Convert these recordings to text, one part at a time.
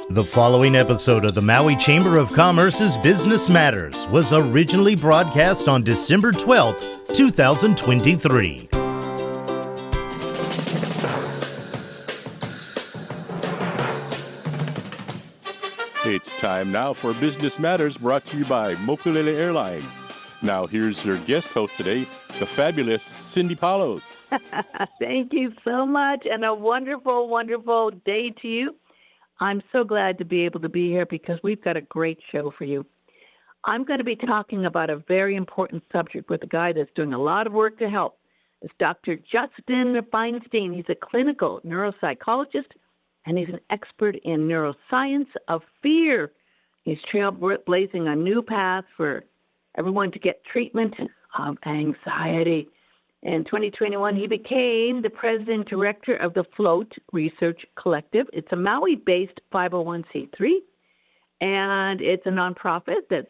The following episode of the Maui Chamber of Commerce's Business Matters was originally broadcast on December 12th, 2023. It's time now for Business Matters, brought to you by Mokulele Airlines. Now here's your guest host today, the fabulous Cindy Paulos. Thank you so much, and a wonderful, wonderful day to you. I'm so glad to be able to be here because we've got a great show for you. I'm going to be talking about a very important subject with a guy that's doing a lot of work to help. It's Dr. Justin Feinstein. He's a clinical neuropsychologist, and he's an expert in neuroscience of fear. He's trailblazing a new path for everyone to get treatment of anxiety. In 2021, he became the president director of the Float Research Collective. It's a Maui-based 501c3, and it's a nonprofit that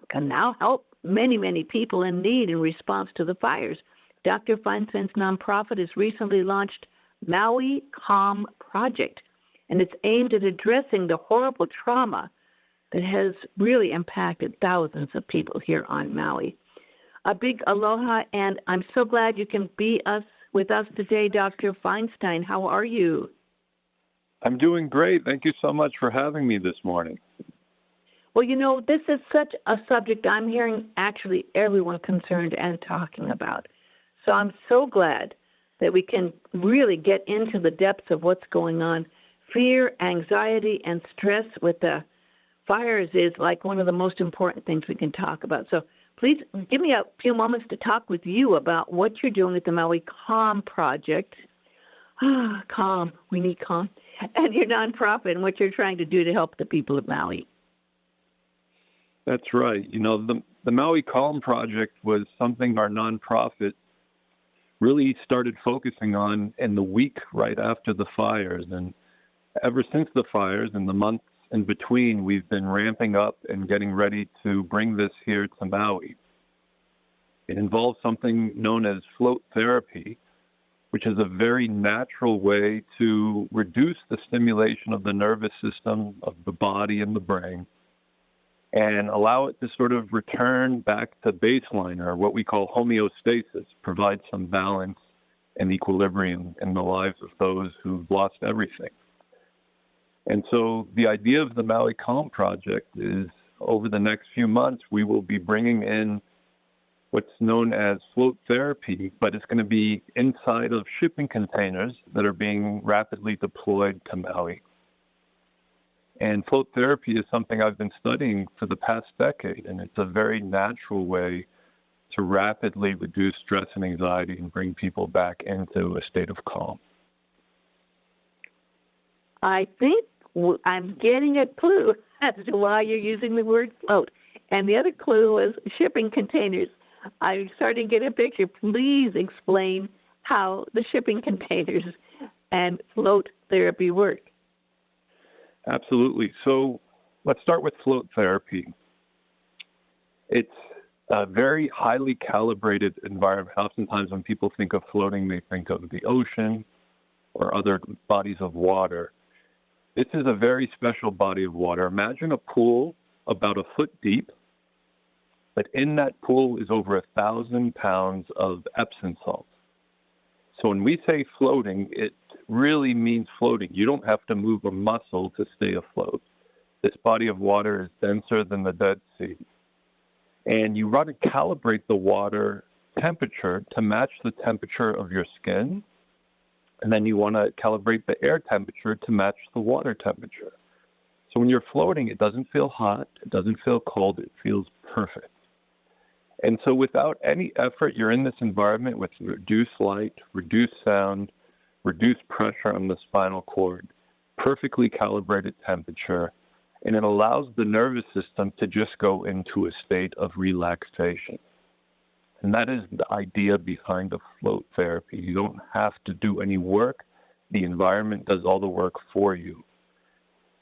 can now help many, many people in need in response to the fires. Dr. Feinstein's nonprofit has recently launched Maui Calm Project, and it's aimed at addressing the horrible trauma that has really impacted thousands of people here on Maui. A big aloha, and I'm so glad you can be with us today, Dr. Feinstein. How are you? I'm doing great. Thank you so much for having me this morning. Well, you know, this is such a subject I'm hearing actually everyone concerned and talking about. So I'm so glad that we can really get into the depths of what's going on. Fear, anxiety, and stress with the fires is like one of the most important things we can talk about. So please give me a few moments to talk with you about what you're doing at the Maui Calm Project. Calm, we need calm. And your nonprofit and what you're trying to do to help the people of Maui. That's right. You know, the Maui Calm Project was something our nonprofit really started focusing on in the week right after the fires. And ever since the fires and the months in between, we've been ramping up and getting ready to bring this here to Maui. It involves something known as float therapy, which is a very natural way to reduce the stimulation of the nervous system, of the body and the brain, and allow it to sort of return back to baseline, or what we call homeostasis, provide some balance and equilibrium in the lives of those who've lost everything. And so the idea of the Maui Calm Project is over the next few months, we will be bringing in what's known as float therapy, but it's going to be inside of shipping containers that are being rapidly deployed to Maui. And float therapy is something I've been studying for the past decade, and it's a very natural way to rapidly reduce stress and anxiety and bring people back into a state of calm. I think I'm getting a clue as to why you're using the word float. And the other clue is shipping containers. I'm starting to get a picture. Please explain how the shipping containers and float therapy work. Absolutely. So let's start with float therapy. It's a very highly calibrated environment. Oftentimes when people think of floating, they think of the ocean or other bodies of water. This is a very special body of water. Imagine a pool about a foot deep, but in that pool is over 1,000 pounds of Epsom salt. So when we say floating, it really means floating. You don't have to move a muscle to stay afloat. This body of water is denser than the Dead Sea. And you want to calibrate the water temperature to match the temperature of your skin. And then you want to calibrate the air temperature to match the water temperature. So when you're floating, it doesn't feel hot, it doesn't feel cold, it feels perfect. And so without any effort, you're in this environment with reduced light, reduced sound, reduced pressure on the spinal cord, perfectly calibrated temperature, and it allows the nervous system to just go into a state of relaxation. And that is the idea behind the float therapy. You don't have to do any work. The environment does all the work for you.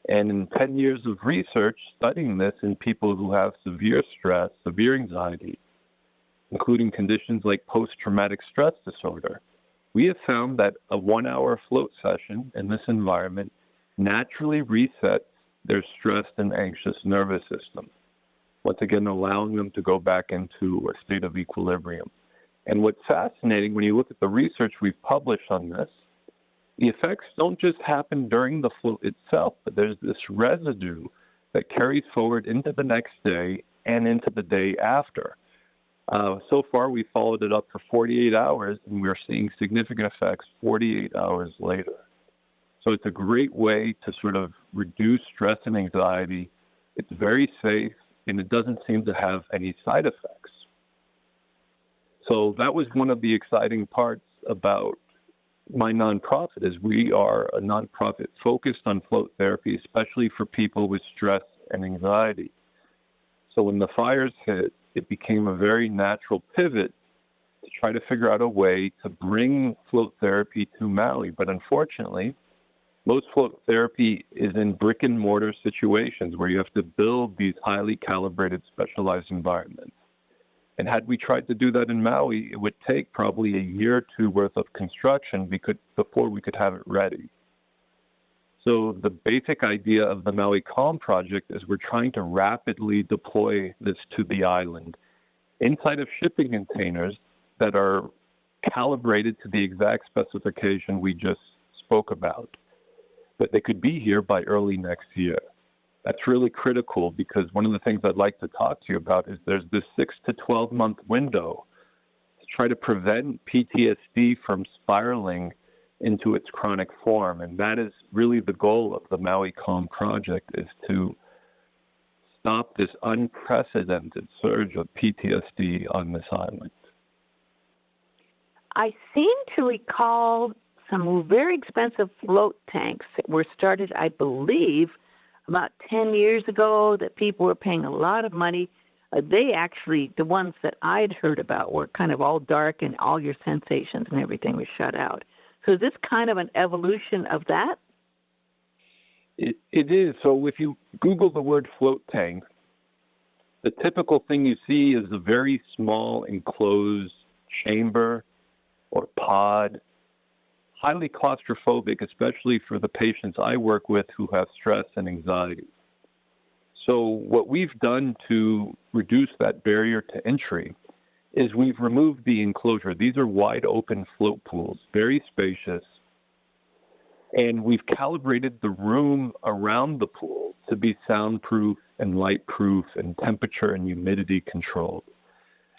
And in 10 years of research studying this in people who have severe stress, severe anxiety, including conditions like post-traumatic stress disorder, we have found that a 1-hour float session in this environment naturally resets their stressed and anxious nervous system. Once again, allowing them to go back into a state of equilibrium. And what's fascinating, when you look at the research we've published on this, the effects don't just happen during the float itself, but there's this residue that carries forward into the next day and into the day after. So far, we followed it up for 48 hours, and we're seeing significant effects 48 hours later. So it's a great way to sort of reduce stress and anxiety. It's very safe, and it doesn't seem to have any side effects. So that was one of the exciting parts about my nonprofit, is we are a nonprofit focused on float therapy, especially for people with stress and anxiety. So when the fires hit, it became a very natural pivot to try to figure out a way to bring float therapy to Maui. But unfortunately, most float therapy is in brick and mortar situations where you have to build these highly calibrated, specialized environments. And had we tried to do that in Maui, it would take probably a year or two worth of construction before we could have it ready. So the basic idea of the Maui Calm project is we're trying to rapidly deploy this to the island inside of shipping containers that are calibrated to the exact specification we just spoke about. But they could be here by early next year. That's really critical, because one of the things I'd like to talk to you about is there's this 6 to 12 month window to try to prevent PTSD from spiraling into its chronic form. And that is really the goal of the Maui Calm project, is to stop this unprecedented surge of PTSD on this island. I seem to recall some very expensive float tanks that were started, I believe, about 10 years ago, that people were paying a lot of money. They actually, the ones that I'd heard about, were kind of all dark and all your sensations and everything was shut out. So is this kind of an evolution of that? It is. So if you Google the word float tank, the typical thing you see is a very small enclosed chamber or pod, highly claustrophobic, especially for the patients I work with who have stress and anxiety. So what we've done to reduce that barrier to entry is we've removed the enclosure. These are wide open float pools, very spacious. And we've calibrated the room around the pool to be soundproof and lightproof and temperature and humidity controlled.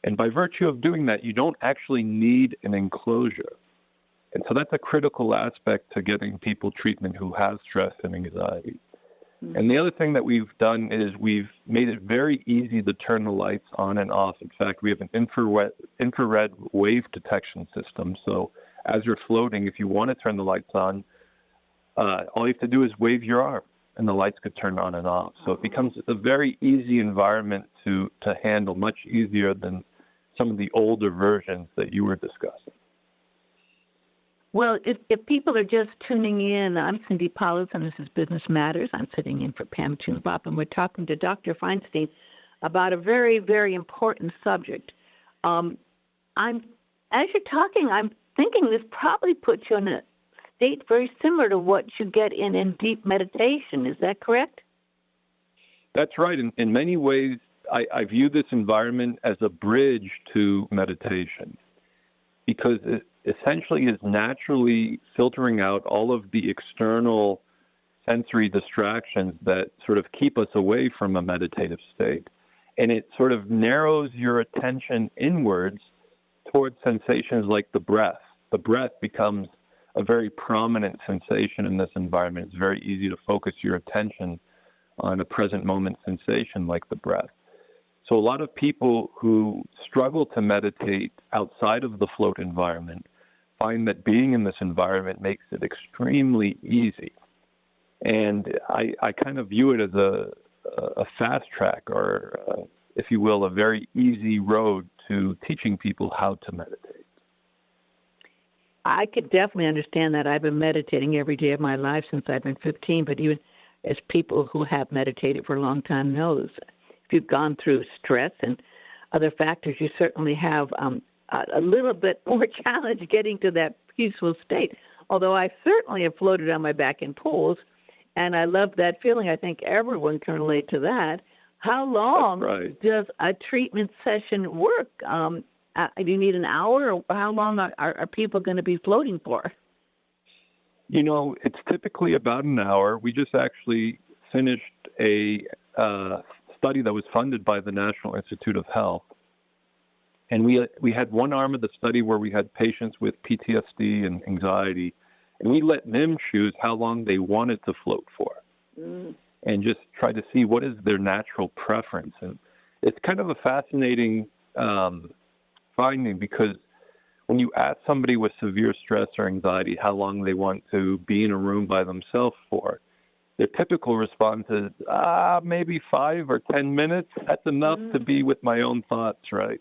And by virtue of doing that, you don't actually need an enclosure. And so that's a critical aspect to getting people treatment who have stress and anxiety. And the other thing that we've done is we've made it very easy to turn the lights on and off. In fact, we have an infrared wave detection system. So as you're floating, if you want to turn the lights on, all you have to do is wave your arm and the lights could turn on and off. So it becomes a very easy environment to handle, much easier than some of the older versions that you were discussing. Well, if people are just tuning in, I'm Cindy Paulus, and this is Business Matters. I'm sitting in for Pam Chunbop, and we're talking to Dr. Feinstein about a very, very important subject. As you're talking, I'm thinking this probably puts you in a state very similar to what you get in deep meditation. Is that correct? That's right. In many ways, I view this environment as a bridge to meditation, because it essentially is naturally filtering out all of the external sensory distractions that sort of keep us away from a meditative state. And it sort of narrows your attention inwards towards sensations like the breath. The breath becomes a very prominent sensation in this environment. It's very easy to focus your attention on a present moment sensation like the breath. So a lot of people who struggle to meditate outside of the float environment find that being in this environment makes it extremely easy. And I kind of view it as a fast track, or if you will, a very easy road to teaching people how to meditate. I could definitely understand that. I've been meditating every day of my life since I've been 15, but even as people who have meditated for a long time knows, if you've gone through stress and other factors, you certainly have a little bit more challenge getting to that peaceful state. Although I certainly have floated on my back in pools, And I love that feeling. I think everyone can relate to that. How long does a treatment session work? Do you need an hour, or how long are people going to be floating for? It's typically about an hour. We just actually finished a study that was funded by the National Institute of Health. And we had one arm of the study where we had patients with PTSD and anxiety, and we let them choose how long they wanted to float for. And just try to see what is their natural preference. And it's kind of a fascinating finding, because when you ask somebody with severe stress or anxiety how long they want to be in a room by themselves for, their typical response is, maybe 5 or 10 minutes. That's enough to be with my own thoughts, right?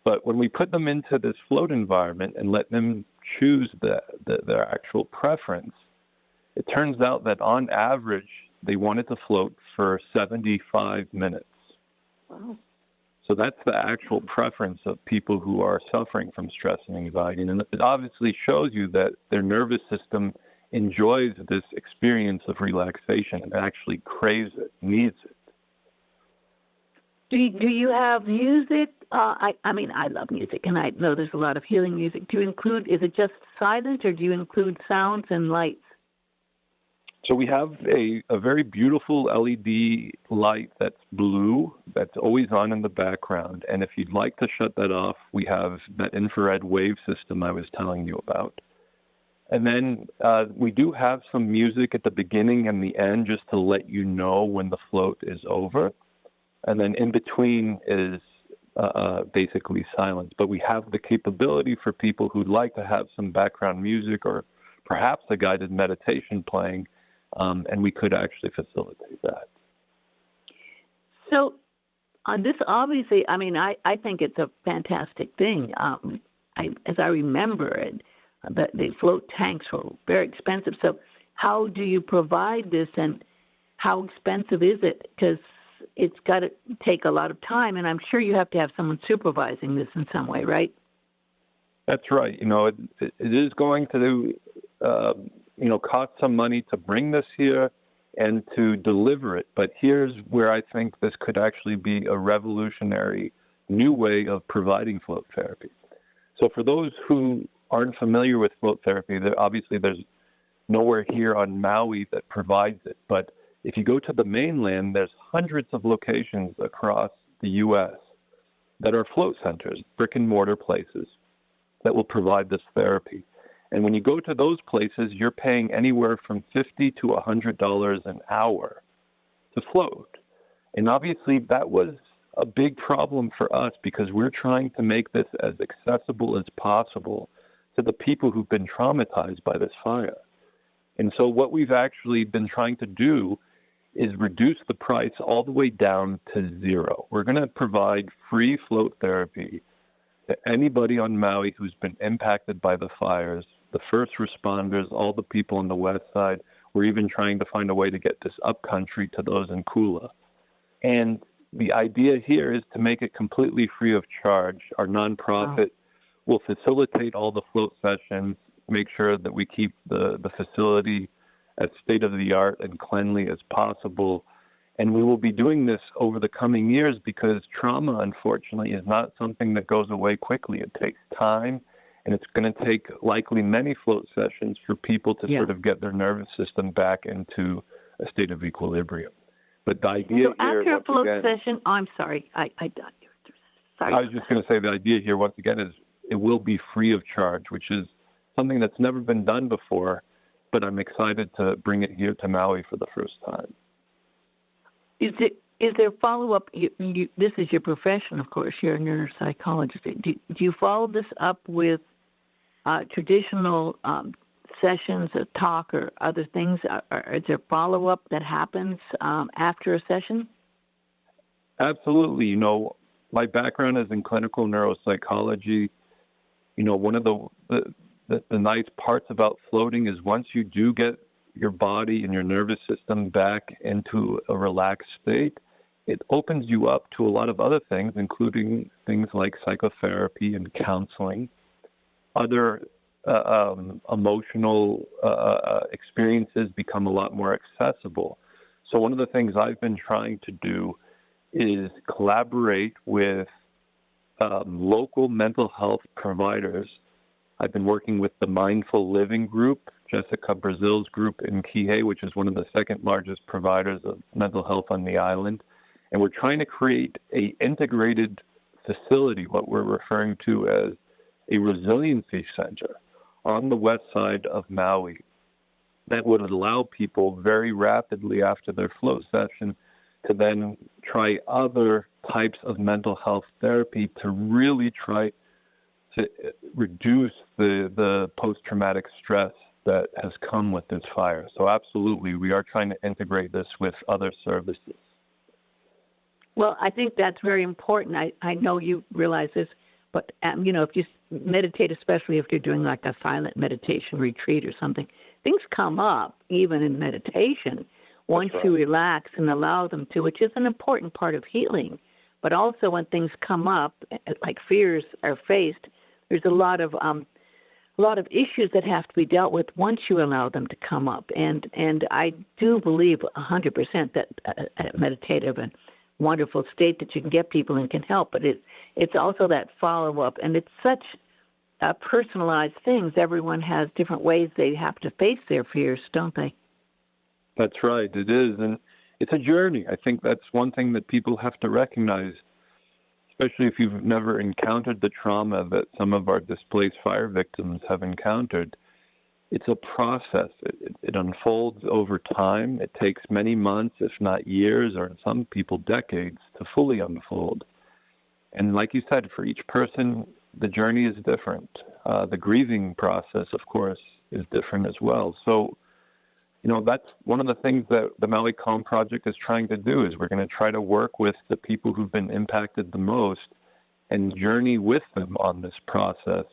But when we put them into this float environment and let them choose their actual preference, it turns out that on average, they wanted to float for 75 minutes. Wow. So that's the actual preference of people who are suffering from stress and anxiety. And it obviously shows you that their nervous system enjoys this experience of relaxation and actually craves it, needs it. Do you have music? I mean, I love music, and I know there's a lot of healing music. Do you include, is it just silent, or do you include sounds and lights? So we have a very beautiful LED light that's blue, that's always on in the background. And if you'd like to shut that off, we have that infrared wave system I was telling you about. And then we do have some music at the beginning and the end just to let you know when the float is over. And then in between is basically silence. But we have the capability for people who'd like to have some background music or perhaps a guided meditation playing. And we could actually facilitate that. So this obviously, I mean, I think it's a fantastic thing. As I remember it, the float tanks were very expensive. So how do you provide this, and how expensive is it? Because it's got to take a lot of time, and I'm sure you have to have someone supervising this in some way, right? That's right. It is going to cost some money to bring this here and to deliver it. But here's where I think this could actually be a revolutionary new way of providing float therapy. So for those who aren't familiar with float therapy, obviously there's nowhere here on Maui that provides it. But if you go to the mainland, there's hundreds of locations across the U.S. that are float centers, brick and mortar places that will provide this therapy. And when you go to those places, you're paying anywhere from $50 to $100 an hour to float. And obviously that was a big problem for us, because we're trying to make this as accessible as possible to the people who've been traumatized by this fire. And so what we've actually been trying to do is reduce the price all the way down to zero. We're going to provide free float therapy to anybody on Maui who's been impacted by the fires, the first responders, all the people on the west side. We're even trying to find a way to get this upcountry to those in Kula. And the idea here is to make it completely free of charge. Our nonprofit will facilitate all the float sessions, make sure that we keep the facility as state-of-the-art and cleanly as possible. And we will be doing this over the coming years, because trauma, unfortunately, is not something that goes away quickly. It takes time, and it's going to take likely many float sessions for people to sort of get their nervous system back into a state of equilibrium. But the idea so here, after a float session, I'm sorry, I sorry. I was just going to say the idea here, once again, is it will be free of charge, which is something that's never been done before, but I'm excited to bring it here to Maui for the first time. Is there follow-up? This is your profession, of course. You're a neuropsychologist. Do you follow this up with traditional sessions, a talk, or other things? Is there follow-up that happens after a session? Absolutely. My background is in clinical neuropsychology. One of the nice parts about floating is once you do get your body and your nervous system back into a relaxed state, it opens you up to a lot of other things, including things like psychotherapy and counseling, other emotional experiences become a lot more accessible. So one of the things I've been trying to do is collaborate with local mental health providers. I've been working with the Mindful Living Group, Jessica Brazil's group in Kihei, which is one of the second largest providers of mental health on the island. And we're trying to create a integrated facility, what we're referring to as a resiliency center on the west side of Maui that would allow people very rapidly after their float session to then try other types of mental health therapy to really try to reduce the post-traumatic stress that has come with this fire. So absolutely, we are trying to integrate this with other services. Well, I think that's very important. I know you realize this, but, if you meditate, especially if you're doing like a silent meditation retreat or something, things come up even in meditation once you relax and allow them to, which is an important part of healing. But also when things come up, like fears are faced, there's a lot of issues that have to be dealt with once you allow them to come up. And I do believe 100% that a meditative and wonderful state that you can get people and can help, but it's also that follow-up, and it's such personalized things. Everyone has different ways they have to face their fears, don't they? That's right, it is, and it's a journey. I think that's one thing that people have to recognize, especially if you've never encountered the trauma that some of our displaced fire victims have encountered. It's a process. It unfolds over time. It takes many months, if not years, or in some people decades, to fully unfold. And like you said, for each person, the journey is different. The grieving process, of course, is different as well. So, that's one of the things that the Maui Calm Project is trying to do, is we're going to try to work with the people who've been impacted the most and journey with them on this process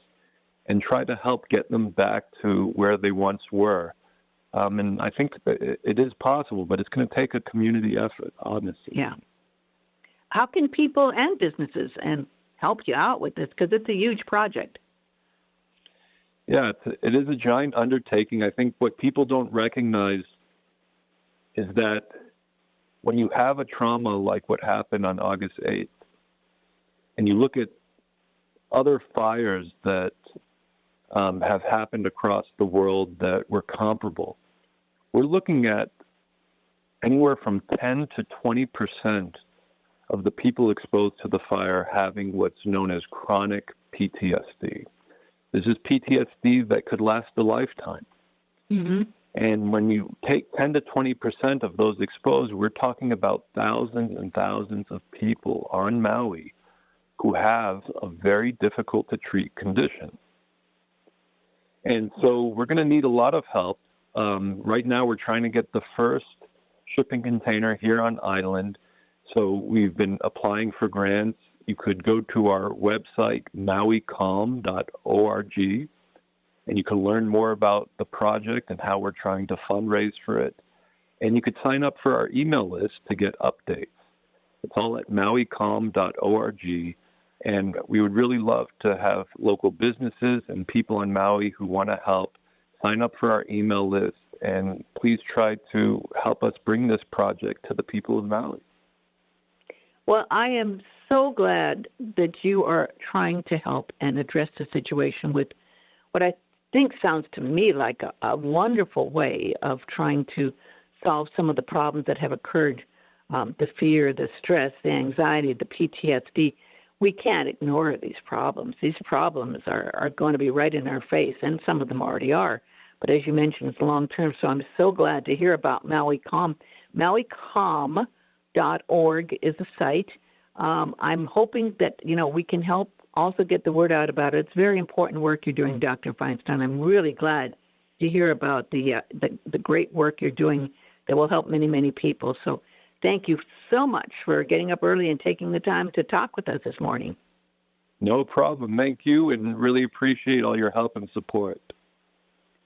and try to help get them back to where they once were. And I think that it is possible, but it's going to take a community effort, honestly. Yeah. How can people and businesses help you out with this? Because it's a huge project. Yeah, it is a giant undertaking. I think what people don't recognize is that when you have a trauma like what happened on August 8th, and you look at other fires that have happened across the world that were comparable, we're looking at anywhere from 10 to 20% of the people exposed to the fire having what's known as chronic PTSD. This is PTSD that could last a lifetime. Mm-hmm. And when you take 10 to 20% of those exposed, we're talking about thousands and thousands of people on Maui who have a very difficult to treat condition. And so we're going to need a lot of help. Right now, we're trying to get the first shipping container here on island. So we've been applying for grants. You could go to our website, mauicalm.org, and you can learn more about the project and how we're trying to fundraise for it. And you could sign up for our email list to get updates. It's all at mauicalm.org. And we would really love to have local businesses and people on Maui who want to help sign up for our email list. And please try to help us bring this project to the people of Maui. Well, I am so glad that you are trying to help and address the situation with what I think sounds to me like a wonderful way of trying to solve some of the problems that have occurred, the fear, the stress, the anxiety, the PTSD. We can't ignore these problems. These problems are going to be right in our face, and some of them already are. But as you mentioned, it's long term, so I'm so glad to hear about Maui Calm. MauiCalm.org is the site. I'm hoping that, we can help also get the word out about it. It's very important work you're doing, Dr. Feinstein. I'm really glad to hear about the great work you're doing that will help many, many people. So thank you so much for getting up early and taking the time to talk with us this morning. No problem. Thank you, and really appreciate all your help and support.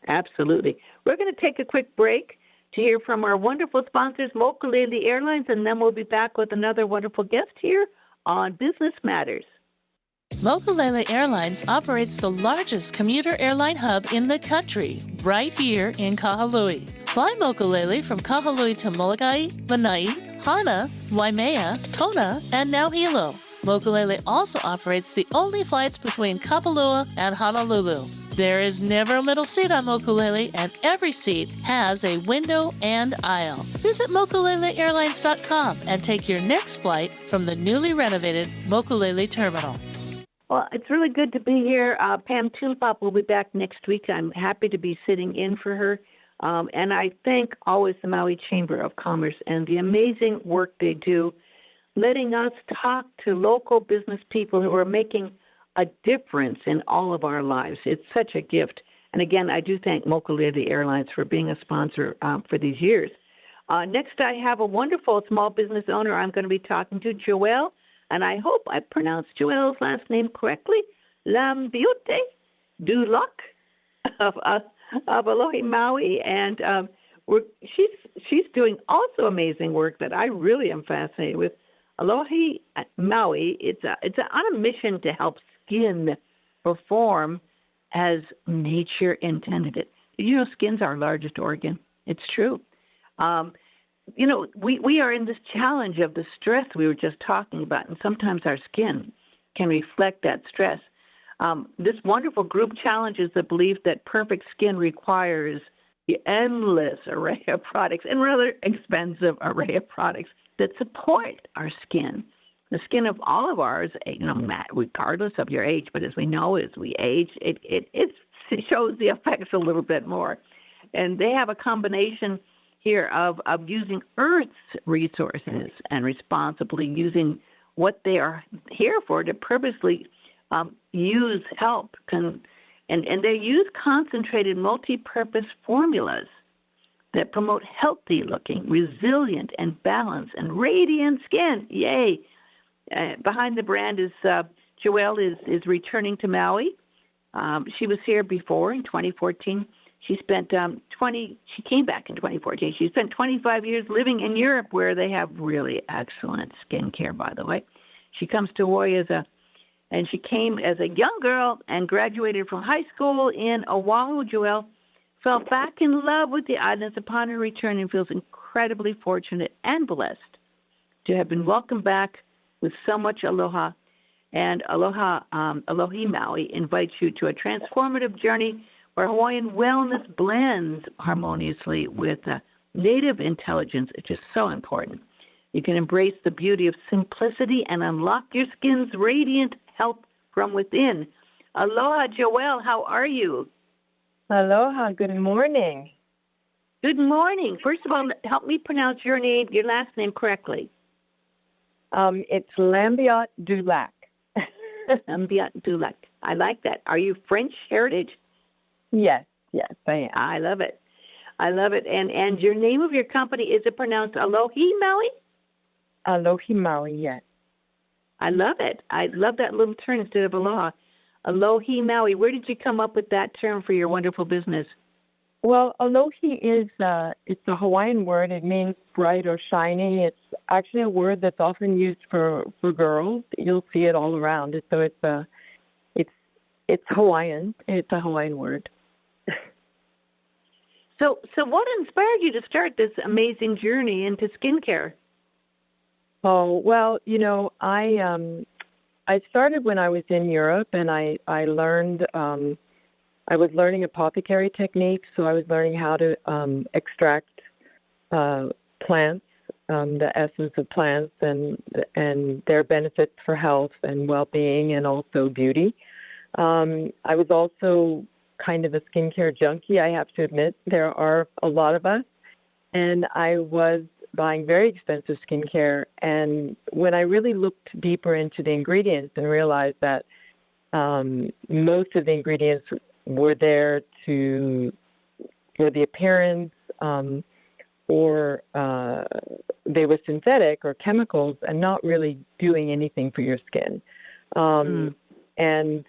Absolutely. We're going to take a quick break to hear from our wonderful sponsors, Mokulele Airlines, and then we'll be back with another wonderful guest here on Business Matters. Mokulele Airlines operates the largest commuter airline hub in the country, right here in Kahului. Fly Mokulele from Kahului to Molokai, Lanai, Hana, Waimea, Kona, and now Hilo. Mokulele also operates the only flights between Kapalua and Honolulu. There is never a middle seat on Mokulele, and every seat has a window and aisle. Visit mokuleleairlines.com and take your next flight from the newly renovated Mokulele Terminal. Well, it's really good to be here. Pam Tulipop will be back next week. I'm happy to be sitting in for her. And I thank always the Maui Chamber of Commerce and the amazing work they do, letting us talk to local business people who are making a difference in all of our lives. It's such a gift. And again, I do thank Mokulele Airlines for being a sponsor for these years. Next, I have a wonderful small business owner I'm going to be talking to, Joelle. And I hope I pronounced Joelle's last name correctly, Lambiotte Dulac of Alohi, Maui. And she's doing also amazing work that I really am fascinated with. Alohi, Maui, it's on a mission to help skin perform as nature intended it. Did you know skin's our largest organ? It's true. We are in this challenge of the stress we were just talking about, and sometimes our skin can reflect that stress. This wonderful group challenges the belief that perfect skin requires the endless array of products and rather expensive array of products that support our skin. The skin of all of ours, regardless of your age, but as we know, as we age, it shows the effects a little bit more. And they have a combination here of using Earth's resources and responsibly using what they are here for to purposely use help. And they use concentrated multi-purpose formulas that promote healthy-looking, resilient, and balanced, and radiant skin. Yay! Behind the brand is Joelle is returning to Maui. She was here before in 2014. She spent she came back in 2014. She spent 25 years living in Europe where they have really excellent skincare, by the way. She comes to Hawaii and she came as a young girl and graduated from high school in Oahu. Joelle fell back in love with the islands upon her return and feels incredibly fortunate and blessed to have been welcomed back with so much aloha. And Alohi Maui invites you to a transformative journey where Hawaiian wellness blends harmoniously with native intelligence, which is so important. You can embrace the beauty of simplicity and unlock your skin's radiant health from within. Aloha, Joelle, how are you? Aloha, good morning. Good morning. First of all, help me pronounce your last name correctly. It's Lambiotte Dulac. Lambiotte Dulac. I like that. Are you French heritage? Yes, I am. I love it. And your name of your company, is it pronounced Alohi Maui? Alohi Maui, yes. I love it. I love that little turn instead of aloha. Alohi Maui. Where did you come up with that term for your wonderful business? Well, Alohi is it's a Hawaiian word. It means bright or shiny. It's actually a word that's often used for girls. You'll see it all around. So it's Hawaiian. It's a Hawaiian word. So what inspired you to start this amazing journey into skincare? Oh, well, I started when I was in Europe, and I learned, I was learning apothecary techniques, so I was learning how to extract plants, the essence of plants and their benefits for health and well-being and also beauty. I was also kind of a skincare junkie, I have to admit. There are a lot of us. And I was buying very expensive skincare. And when I really looked deeper into the ingredients and realized that most of the ingredients were there for the appearance, or they were synthetic or chemicals and not really doing anything for your skin. And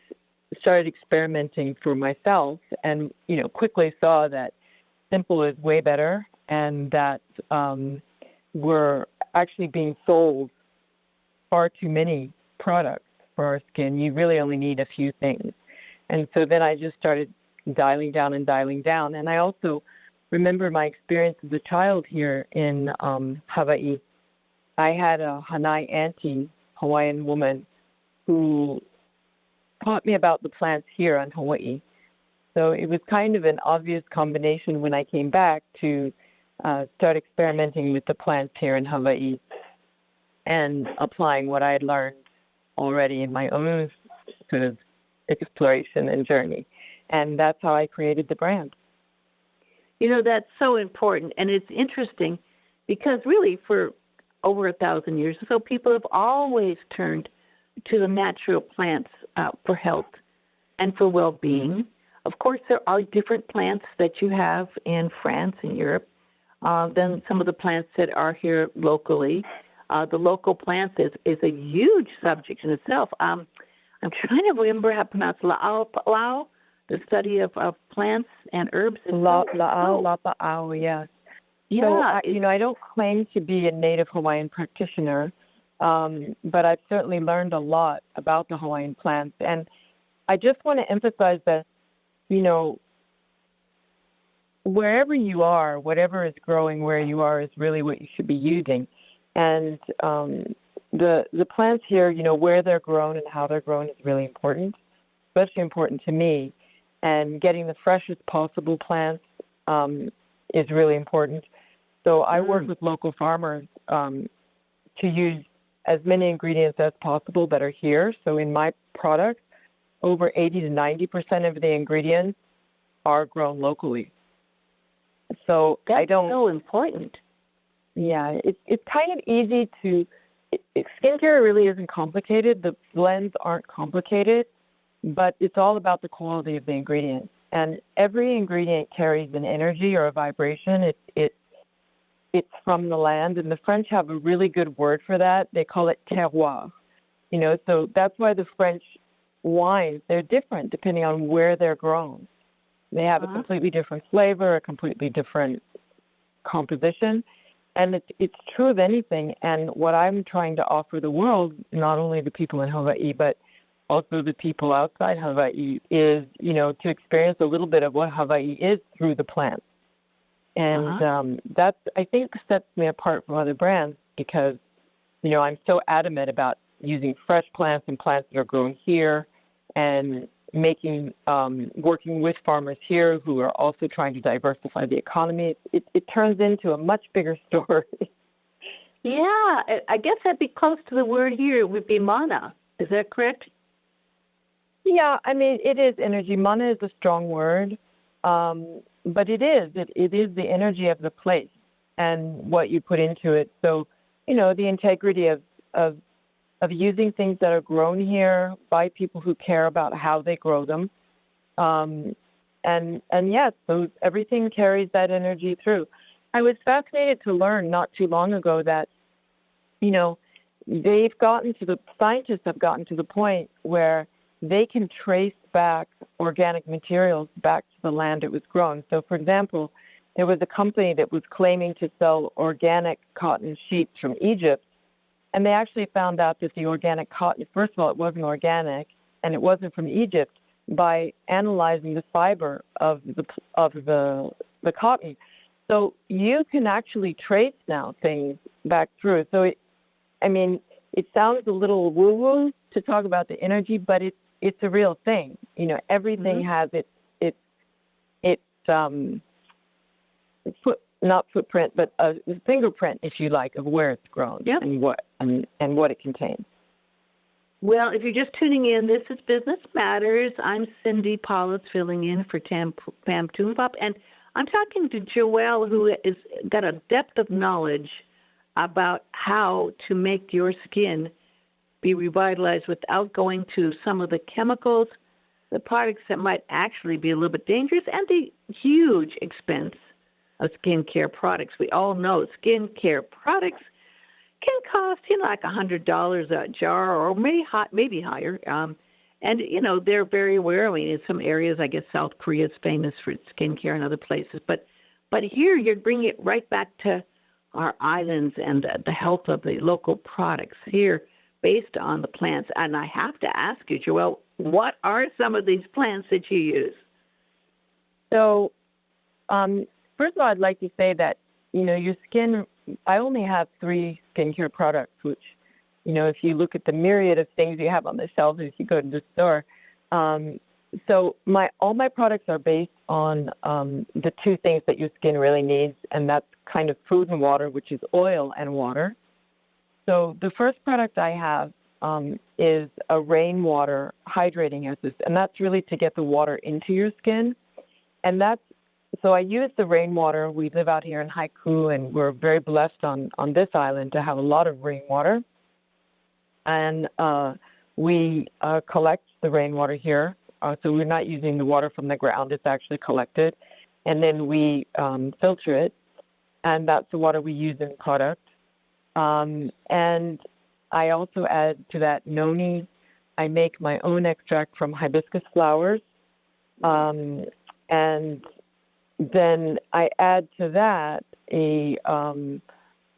started experimenting for myself and, quickly saw that simple is way better and that we're actually being sold far too many products for our skin. You really only need a few things. And so then I just started dialing down and dialing down. And I also remember my experience as a child here in Hawaii. I had a Hanai auntie, Hawaiian woman, who taught me about the plants here on Hawaii. So it was kind of an obvious combination when I came back to start experimenting with the plants here in Hawaii and applying what I had learned already in my own sort of exploration and journey. And that's how I created the brand. That's so important. And it's interesting because really for over 1,000 years or so, people have always turned to the natural plants for health and for well-being. Of course, there are different plants that you have in France and Europe than some of the plants that are here locally. The local plants is a huge subject in itself. I'm trying to remember how to pronounce la'au, the study of plants and herbs. La'au, yes. Yeah. So, I don't claim to be a native Hawaiian practitioner, but I've certainly learned a lot about the Hawaiian plants. And I just want to emphasize that, wherever you are, whatever is growing where you are is really what you should be using. And the plants here, where they're grown and how they're grown is really important, especially important to me. And getting the freshest possible plants is really important. So I work with local farmers to use as many ingredients as possible that are here. So in my product, over 80 to 90% of the ingredients are grown locally. So That's so important. Yeah, it's kind of easy to. Skincare really isn't complicated. The blends aren't complicated, but it's all about the quality of the ingredients. And every ingredient carries an energy or a vibration. It's from the land, and the French have a really good word for that. They call it terroir. So that's why the French wines, they're different depending on where they're grown. They have a completely different flavor, a completely different composition. And it's true of anything. And what I'm trying to offer the world, not only the people in Hawaii, but also the people outside Hawaii, is, to experience a little bit of what Hawaii is through the plants. And that, I think, sets me apart from other brands because, I'm so adamant about using fresh plants and plants that are grown here and working with farmers here who are also trying to diversify the economy. It turns into a much bigger story. Yeah, I guess that'd be close to the word here. It would be mana. Is that correct? Yeah, I mean, it is energy. Mana is a strong word, but it is the energy of the place and what you put into it. So, the integrity of using things that are grown here by people who care about how they grow them. And yes, so everything carries that energy through. I was fascinated to learn not too long ago that, scientists have gotten to the point where they can trace back organic materials back to the land it was grown. So, for example, there was a company that was claiming to sell organic cotton sheets from Egypt. And they actually found out that the organic cotton, first of all, it wasn't organic, and it wasn't from Egypt, by analyzing the fiber of the cotton. So you can actually trace now things back through. So it sounds a little woo-woo to talk about the energy, but it's a real thing. Everything has its not footprint, but a fingerprint, if you like, of where it's grown and what it contains. Well, if you're just tuning in, this is Business Matters. I'm Cindy Paulus filling in for Pam Toonpop, and I'm talking to Joelle, who has got a depth of knowledge about how to make your skin be revitalized without going to some of the chemicals, the products that might actually be a little bit dangerous, and the huge expense of skincare products. We all know skincare products can cost, like $100 a jar or maybe higher. And they're very rare. I mean, in some areas, I guess South Korea is famous for skincare and other places. But here you're bringing it right back to our islands and the health of the local products. Here, based on the plants. And I have to ask you, Joelle, what are some of these plants that you use? So, first of all, I'd like to say that, your skin, I only have 3 skincare products, which, if you look at the myriad of things you have on the shelves if you go to the store. So all my products are based on the 2 things that your skin really needs, and that's kind of food and water, which is oil and water. So the first product I have is a rainwater hydrating assist, and that's really to get the water into your skin. And so I use the rainwater. We live out here in Haiku, and we're very blessed on this island to have a lot of rainwater. And we collect the rainwater here. So we're not using the water from the ground. It's actually collected. And then we filter it. And that's the water we use in the product. And I also add to that noni. I make my own extract from hibiscus flowers. And then I add to that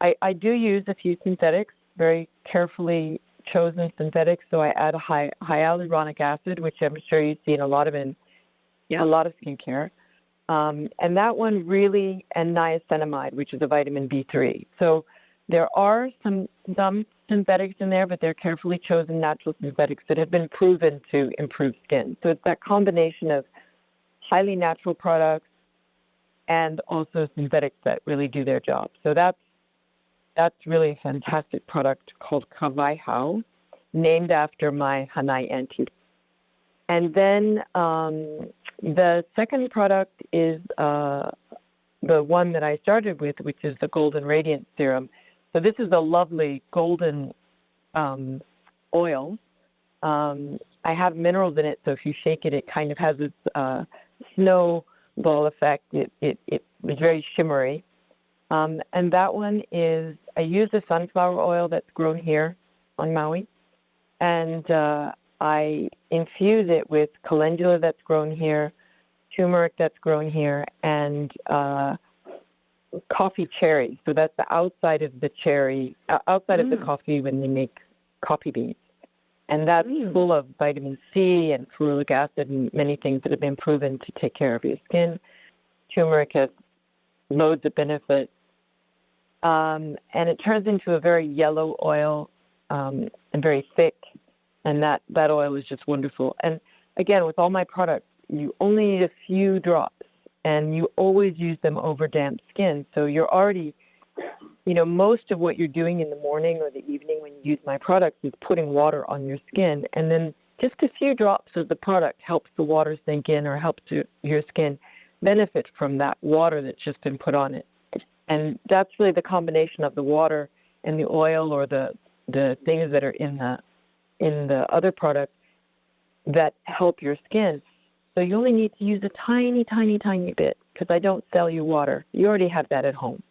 I do use a few synthetics, very carefully chosen synthetics. So I add hyaluronic acid, which I'm sure you've seen a lot of in a lot of skincare. And that one really, and niacinamide, which is a vitamin B3. So there are some synthetics in there, but they're carefully chosen natural synthetics that have been proven to improve skin. So it's that combination of highly natural products and also synthetics that really do their job. So that's really a fantastic product called Kawaihau, named after my Hanai auntie. And then the second product is the one that I started with, which is the Golden Radiance Serum. So this is a lovely golden oil. I have minerals in it, so if you shake it, it kind of has this snowball effect. It's very shimmery. And that one is, I use the sunflower oil that's grown here on Maui, and I infuse it with calendula that's grown here, turmeric that's grown here, and coffee cherry. So that's the outside of the cherry, outside of the coffee when they make coffee beans. And that's full of vitamin C and ferulic acid and many things that have been proven to take care of your skin. Turmeric has loads of benefits. And it turns into a very yellow oil and very thick. And that oil is just wonderful. And again, with all my products, you only need a few drops. And you always use them over damp skin. So you're already, most of what you're doing in the morning or the evening when you use my products is putting water on your skin. And then just a few drops of the product helps the water sink in or helps your skin benefit from that water that's just been put on it. And that's really the combination of the water and the oil or the things that are in the other product that help your skin. So you only need to use a tiny, tiny, tiny bit because I don't sell you water. You already have that at home.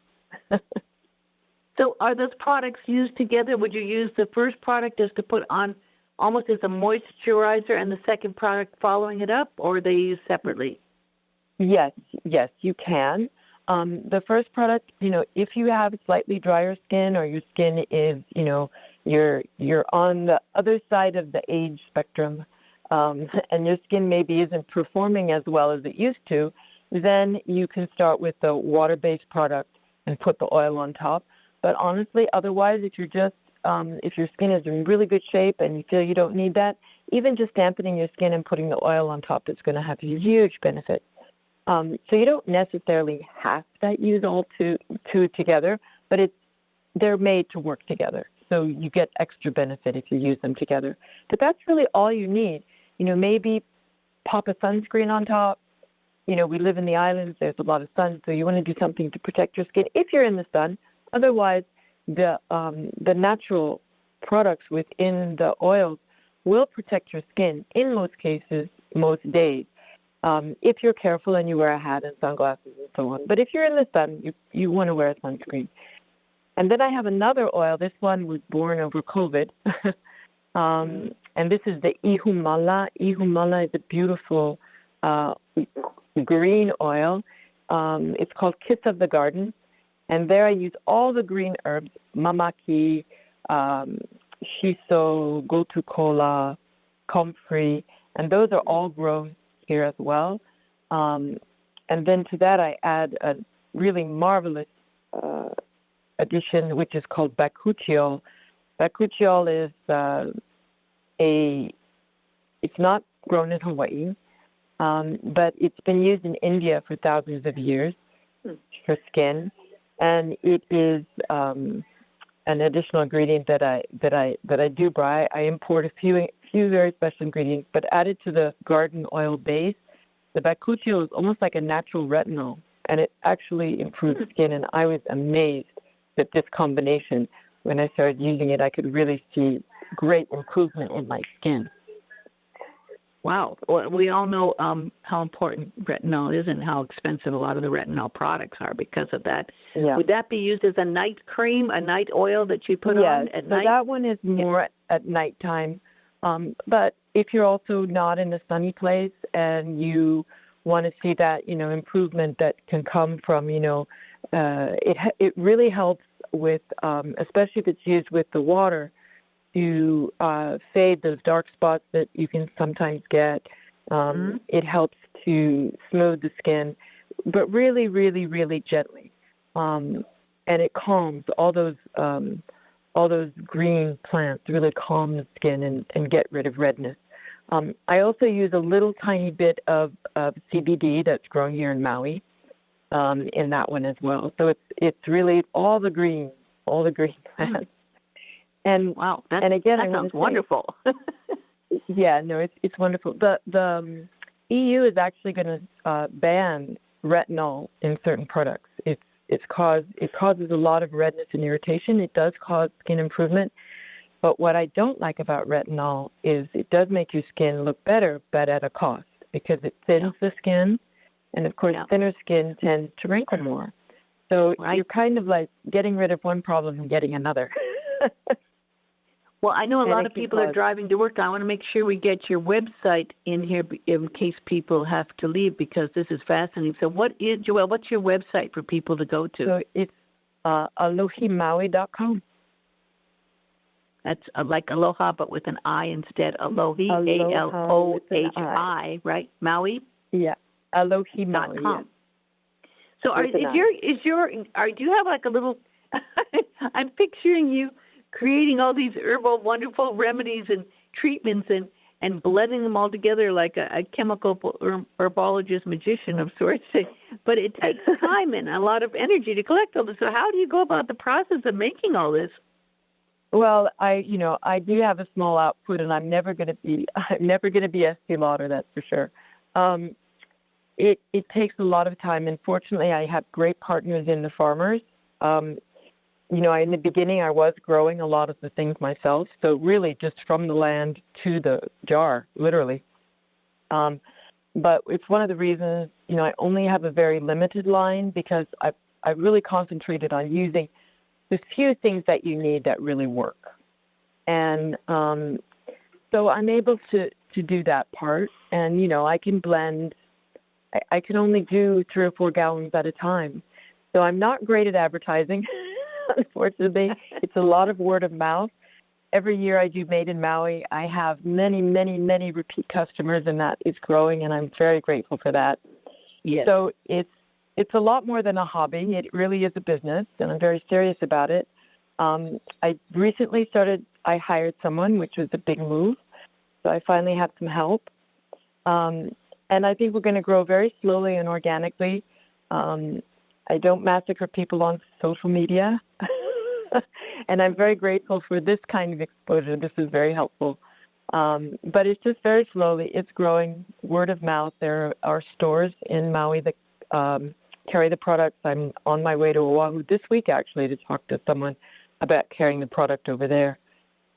So are those products used together? Would you use the first product just to put on almost as a moisturizer and the second product following it up, or are they used separately? Yes, you can. The first product, if you have slightly drier skin or your skin is, you're on the other side of the age spectrum, and your skin maybe isn't performing as well as it used to, then you can start with the water-based product and put the oil on top. But honestly, otherwise, if your skin is in really good shape and you feel you don't need that, even just dampening your skin and putting the oil on top is going to have a huge benefit. So you don't necessarily have to use all two together, but they're made to work together. So you get extra benefit if you use them together. But that's really all you need. Maybe pop a sunscreen on top. We live in the islands. There's a lot of sun, so you want to do something to protect your skin if you're in the sun. Otherwise, the natural products within the oils will protect your skin in most cases, most days, if you're careful and you wear a hat and sunglasses and so on. But if you're in the sun, you want to wear a sunscreen. And then I have another oil. This one was born over COVID. And this is the ihumala. Ihumala is a beautiful green oil. It's called Kiss of the Garden. And there I use all the green herbs, mamaki, shiso, gotu kola, comfrey, and those are all grown here as well. And then to that, I add a really marvelous addition, which is called bakuchiol. Bakuchiol is it's not grown in Hawaii, but it's been used in India for thousands of years for skin, and it is an additional ingredient that I do buy. I import a few very special ingredients, but added to the garden oil base, the bakuchiol is almost like a natural retinol, and it actually improves skin. And I was amazed that this combination, when I started using it, I could really see great improvement in my skin. Wow. Well, we all know how important retinol is and how expensive a lot of the retinol products are because of that. Yeah. Would that be used as a night cream, a night oil that you put on at night? So that one is more at nighttime. But if you're also not in a sunny place and you want to see that, improvement that can come from, it really helps with, especially if it's used with the water, to fade those dark spots that you can sometimes get. It helps to smooth the skin, but really, really, really gently. And it calms all those green plants, really calm the skin and get rid of redness. I also use a little tiny bit of CBD that's grown here in Maui in that one as well. So it's really all the green plants. And wow, that sounds wonderful. Yeah, no, it's wonderful. The EU is actually going to ban retinol in certain products. It causes a lot of redness and irritation. It does cause skin improvement. But what I don't like about retinol is it does make your skin look better, but at a cost, because it thins the skin. And of course, thinner skin tends to wrinkle more. So you're kind of like getting rid of one problem and getting another. Well, I know a lot of people are driving to work. I want to make sure we get your website in here in case people have to leave, because this is fascinating. So Joelle, what's your website for people to go to? So it's alohimaui.com. That's like aloha, but with an I instead. Alohi, Alohi, right? Maui? Yeah, alohimaui. Yeah. So do you have like a little, I'm picturing you creating all these herbal, wonderful remedies and treatments and blending them all together like a chemical herbologist magician of sorts. But it takes time and a lot of energy to collect all this. So how do you go about the process of making all this? Well, I do have a small output, and I'm never going to be Estee Lauder, that's for sure. It takes a lot of time, and fortunately, I have great partners in the farmers. In the beginning, I was growing a lot of the things myself, so really just from the land to the jar, literally. But it's one of the reasons, I only have a very limited line, because I really concentrated on using the few things that you need that really work. And so I'm able to do that part, and, I can blend. I can only do 3 or 4 gallons at a time. So I'm not great at advertising. Unfortunately, it's a lot of word of mouth. Every year I do Made in Maui, I have many, many, many repeat customers, and that is growing, and I'm very grateful for that. Yes. So it's a lot more than a hobby. It really is a business, and I'm very serious about it. I recently I hired someone, which was a big move. So I finally have some help. And I think we're going to grow very slowly and organically. I don't massacre people on social media. And I'm very grateful for this kind of exposure. This is very helpful. But it's just very slowly. It's growing word of mouth. There are stores in Maui that carry the products. I'm on my way to Oahu this week, actually, to talk to someone about carrying the product over there.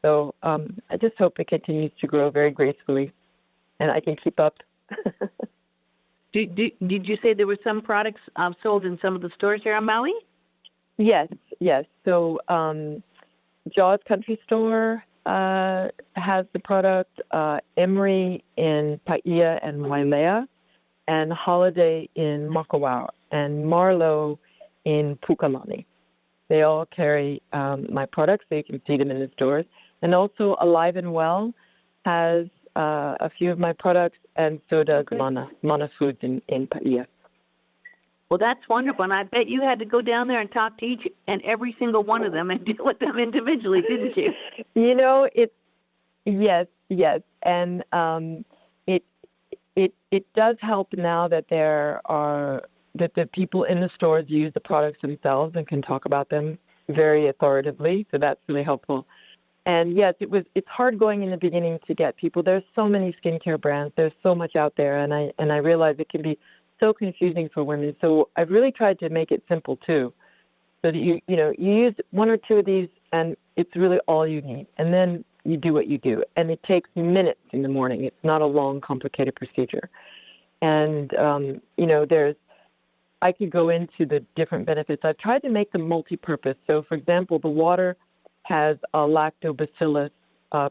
So I just hope it continues to grow very gracefully, and I can keep up. Did you say there were some products sold in some of the stores here on Maui? Yes. So Jaws Country Store has the product, Emery in Paia and Wailea, and Holiday in Makawao, and Marlowe in Pukalani. They all carry my products, so you can see them in the stores. And also Alive and Well has a few of my products, and so does Mana Foods in Paia. Well, that's wonderful. And I bet you had to go down there and talk to each and every single one of them and deal with them individually, didn't you? Yes. And it does help now that that the people in the stores use the products themselves and can talk about them very authoritatively. So that's really helpful. And yes, it's hard going in the beginning to get people. There's so many skincare brands. There's so much out there, and I realize it can be so confusing for women. So I've really tried to make it simple too, so that you use one or two of these, and it's really all you need. And then you do what you do, and it takes minutes in the morning. It's not a long, complicated procedure. And I could go into the different benefits. I've tried to make them multi-purpose. So, for example, the water has a lactobacillus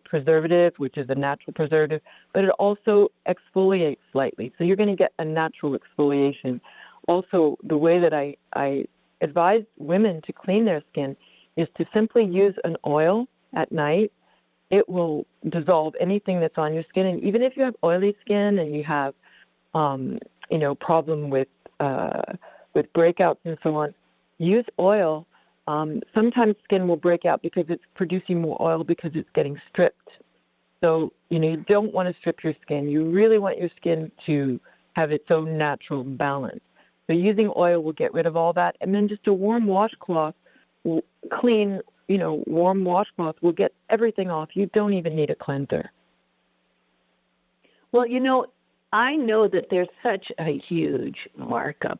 preservative, which is a natural preservative, but it also exfoliates slightly. So you're going to get a natural exfoliation. Also, the way that I advise women to clean their skin is to simply use an oil at night. It will dissolve anything that's on your skin. And even if you have oily skin and you have, problem with breakouts and so on, use oil. Sometimes skin will break out because it's producing more oil because it's getting stripped. So, you don't want to strip your skin. You really want your skin to have its own natural balance. So using oil will get rid of all that. And then just a warm washcloth, clean, warm washcloth will get everything off. You don't even need a cleanser. Well, I know that there's such a huge markup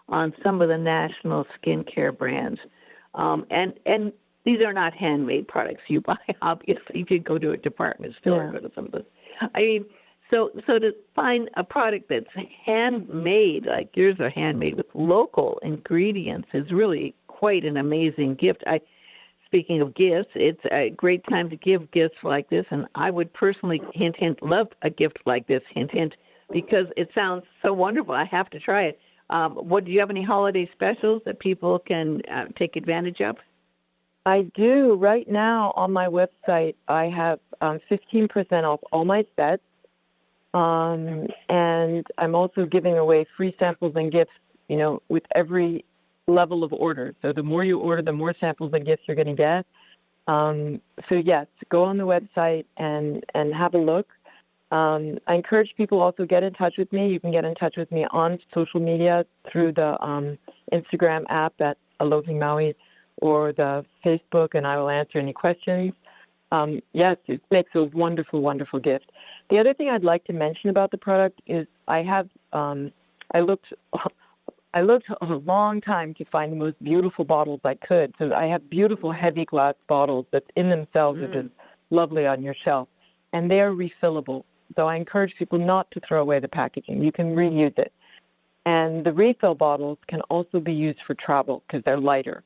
on some of the national skincare brands. And these are not handmade products you buy. Obviously, you could go to a department store or go to something. I mean, so to find a product that's handmade, like yours are handmade with local ingredients, is really quite an amazing gift. Speaking of gifts, it's a great time to give gifts like this, and I would personally, hint, love a gift like this, hint, because it sounds so wonderful. I have to try it. Do you have any holiday specials that people can take advantage of? I do. Right now on my website, I have 15% off all my sets. And I'm also giving away free samples and gifts, with every level of order. So the more you order, the more samples and gifts you're going to get. So yes, go on the website and have a look. I encourage people also get in touch with me. You can get in touch with me on social media through the Instagram app at Alohi Maui or the Facebook, and I will answer any questions. Yes, it makes a wonderful, wonderful gift. The other thing I'd like to mention about the product is I looked a long time to find the most beautiful bottles I could. So I have beautiful heavy glass bottles that in themselves are just lovely on your shelf, and they're refillable. So I encourage people not to throw away the packaging. You can reuse it. And the refill bottles can also be used for travel because they're lighter.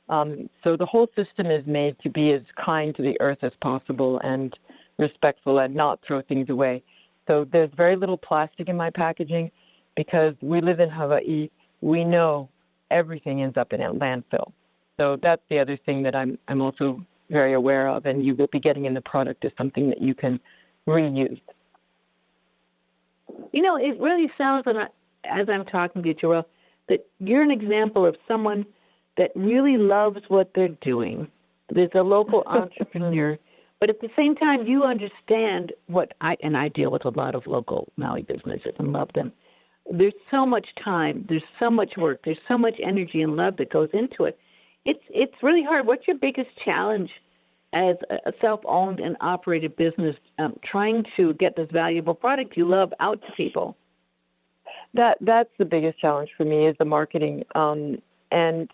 So the whole system is made to be as kind to the earth as possible and respectful and not throw things away. So there's very little plastic in my packaging because we live in Hawaii. We know everything ends up in a landfill. So that's the other thing that I'm also very aware of, and you will be getting in the product is something that you can reuse. It really sounds, as I'm talking to you, Joelle, that you're an example of someone that really loves what they're doing. There's a local entrepreneur, but at the same time, you understand and I deal with a lot of local Maui businesses and love them. There's so much time, there's so much work, there's so much energy and love that goes into it. It's really hard. What's your biggest challenge as a self-owned and operated business, trying to get this valuable product you love out to people? That's the biggest challenge for me is the marketing. And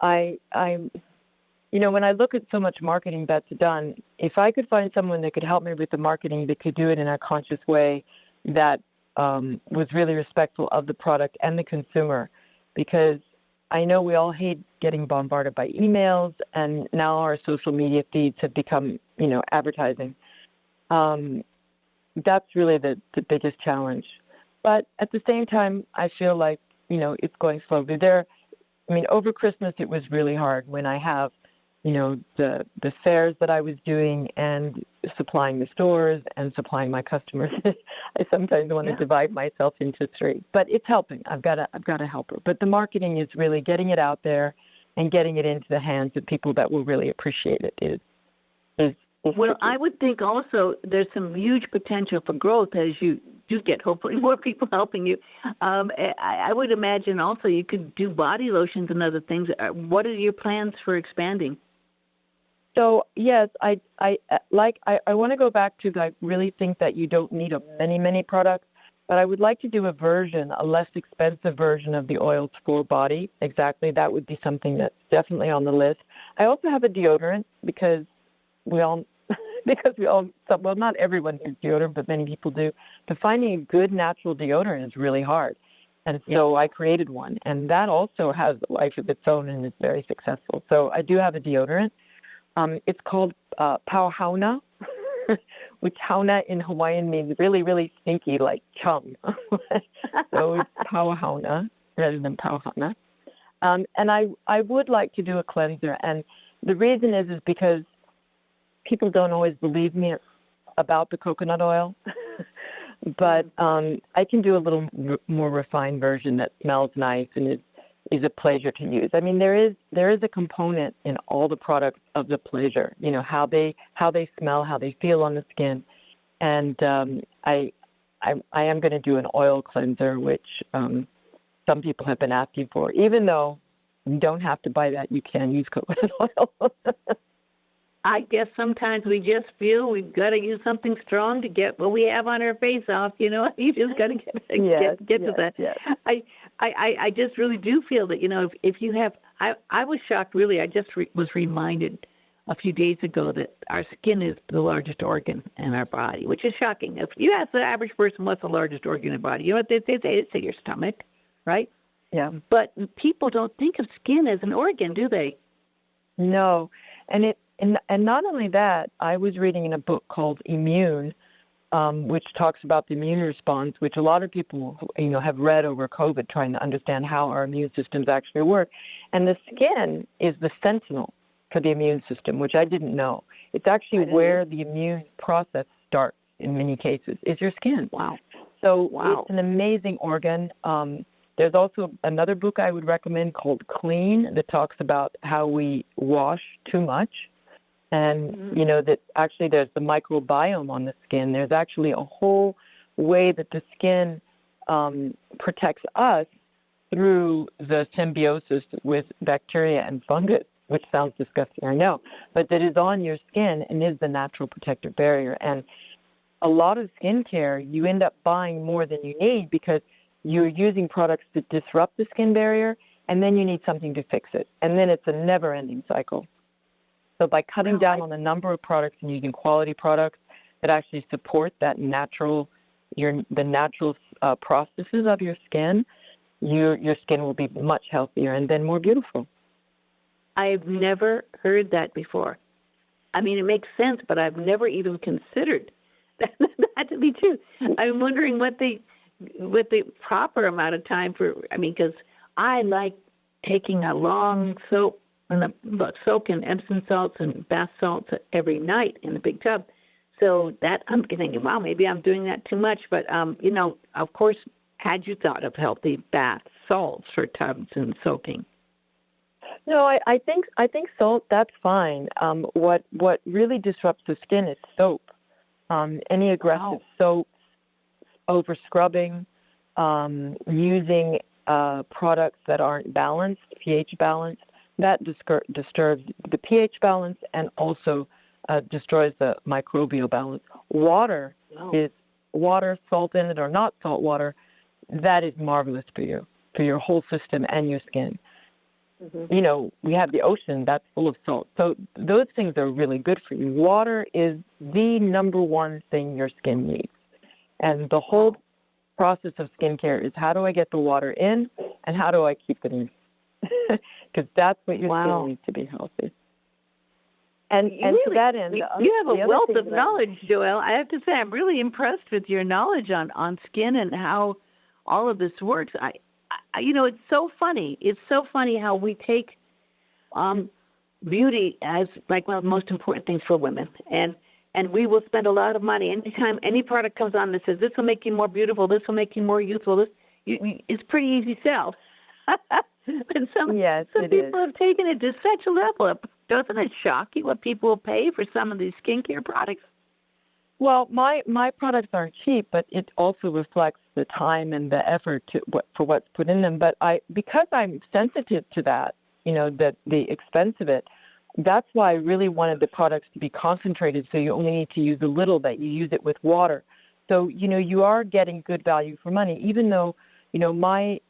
I when I look at so much marketing that's done, if I could find someone that could help me with the marketing that could do it in a conscious way that was really respectful of the product and the consumer, because I know we all hate getting bombarded by emails, and now our social media feeds have become, advertising. That's really the biggest challenge. But at the same time, I feel like, it's going slowly. Over Christmas, it was really hard when I have the fairs that I was doing and supplying the stores and supplying my customers. I sometimes want to divide myself into three, but it's helping. I've got a helper. But the marketing is really getting it out there and getting it into the hands of people that will really appreciate it. Well, I would think also there's some huge potential for growth as you do get hopefully more people helping you. I would imagine also you could do body lotions and other things. What are your plans for expanding? So yes, I want to go back to I really think that you don't need many products, but I would like to do a less expensive version of the oils for body. Exactly, that would be something that's definitely on the list. I also have a deodorant because we all, well, not everyone uses deodorant, but many people do. But finding a good natural deodorant is really hard. And so I created one. And that also has a life of its own and is very successful. So I do have a deodorant. It's called Pauhauna, which hauna in Hawaiian means really, really stinky, like chum. So it's Pauhauna rather than Pauhana. And I would like to do a cleanser. And the reason is because people don't always believe me about the coconut oil, but I can do a little more refined version that smells nice and is a pleasure to use. I mean, there is a component in all the products of the pleasure. How they smell, how they feel on the skin, and I am going to do an oil cleanser, which some people have been asking for. Even though you don't have to buy that, you can use coconut oil. I guess sometimes we just feel we've got to use something strong to get what we have on our face off. You just got to get to that. Yes. I just really do feel that, if you have, I was shocked, really. I just was reminded a few days ago that our skin is the largest organ in our body, which is shocking. If you ask the average person what's the largest organ in the body, you know what they say? They say your stomach, right? Yeah. But people don't think of skin as an organ, do they? No. And not only that, I was reading in a book called Immune, which talks about the immune response, which a lot of people, have read over COVID, trying to understand how our immune systems actually work. And the skin is the sentinel for the immune system, which I didn't know. It's actually where the immune process starts in many cases, is your skin. Wow. So it's an amazing organ. There's also another book I would recommend called Clean that talks about how we wash too much. And, that actually there's the microbiome on the skin. There's actually a whole way that the skin protects us through the symbiosis with bacteria and fungus, which sounds disgusting, I know, but that is on your skin and is the natural protective barrier. And a lot of skincare, you end up buying more than you need because you're using products that disrupt the skin barrier, and then you need something to fix it. And then it's a never-ending cycle. So by cutting down on the number of products and using quality products that actually support that the natural processes of your skin, your skin will be much healthier and then more beautiful. I've never heard that before. I mean, it makes sense, but I've never even considered that to be true. I'm wondering what the proper amount of time because I like taking a long soak in Epsom salts and bath salts every night in the big tub. So that I'm thinking, wow, maybe I'm doing that too much. But of course, had you thought of healthy bath salts for tubs and soaking? No, I think salt, that's fine. What really disrupts the skin is soap. Any aggressive soap, over scrubbing, using products that aren't balanced, pH balanced. That disturbs the pH balance and also destroys the microbial balance. Water is salt in it or not salt water. That is marvelous for your whole system and your skin. Mm-hmm. We have the ocean that's full of salt. So those things are really good for you. Water is the number one thing your skin needs. And the whole process of skincare is how do I get the water in and how do I keep it in? Because that's what your skin needs to be healthy. And to that end, you have a wealth of knowledge, Joelle. I have to say, I'm really impressed with your knowledge on skin and how all of this works. I it's so funny. It's so funny how we take beauty as like one of the most important things for women. And we will spend a lot of money anytime any product comes on that says this will make you more beautiful, this will make you more youthful. It's pretty easy sell. And some people have taken it to such a level. Doesn't it shock you what people will pay for some of these skincare products? Well, my products aren't cheap, but it also reflects the time and the effort for what's put in them. But because I'm sensitive to that, the expense of it, that's why I really wanted the products to be concentrated. So you only need to use a little, that you use it with water. So you are getting good value for money, even though my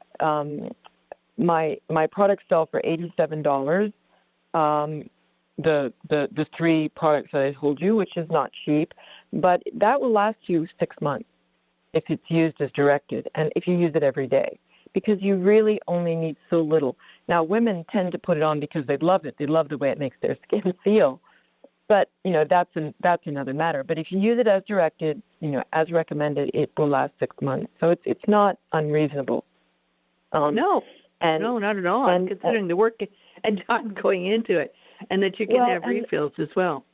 products sell for $87. The three products that I told you, which is not cheap, but that will last you 6 months if it's used as directed and if you use it every day, because you really only need so little. Now, women tend to put it on because they love it. They love the way it makes their skin feel. But, that's another matter. But if you use it as directed, as recommended, it will last 6 months. So it's not unreasonable. No, not at all. I'm considering the work and time going into it, and that you can have refills as well.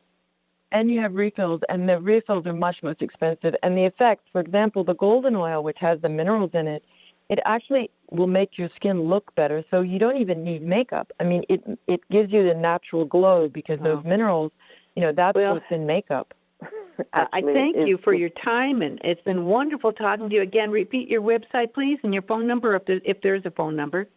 And you have refills, and the refills are much, much expensive. And the effect, for example, the golden oil, which has the minerals in it, it actually will make your skin look better. So you don't even need makeup. I mean, it gives you the natural glow because those minerals, that's what's in makeup. I thank you for your time, and it's been wonderful talking to you. Again, repeat your website, please, and your phone number, if there's a phone number.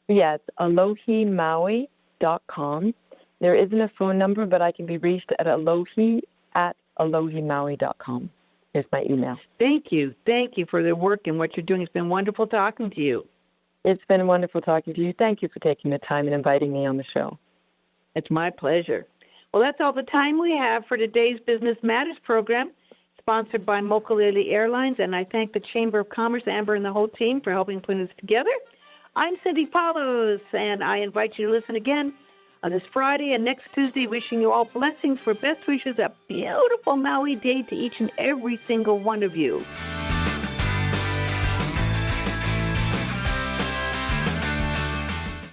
Yeah, it's alohimaui.com. There isn't a phone number, but I can be reached at alohi@alohimaui.com is my email. Thank you. Thank you for the work and what you're doing. It's been wonderful talking to you. It's been wonderful talking to you. Thank you for taking the time and inviting me on the show. It's my pleasure. Well, that's all the time we have for today's Business Matters program, sponsored by Mokulele Airlines, and I thank the Chamber of Commerce, Amber, and the whole team for helping put this together. I'm Cindy Paulos, and I invite you to listen again on this Friday and next Tuesday, wishing you all blessings for best wishes, a beautiful Maui day to each and every single one of you.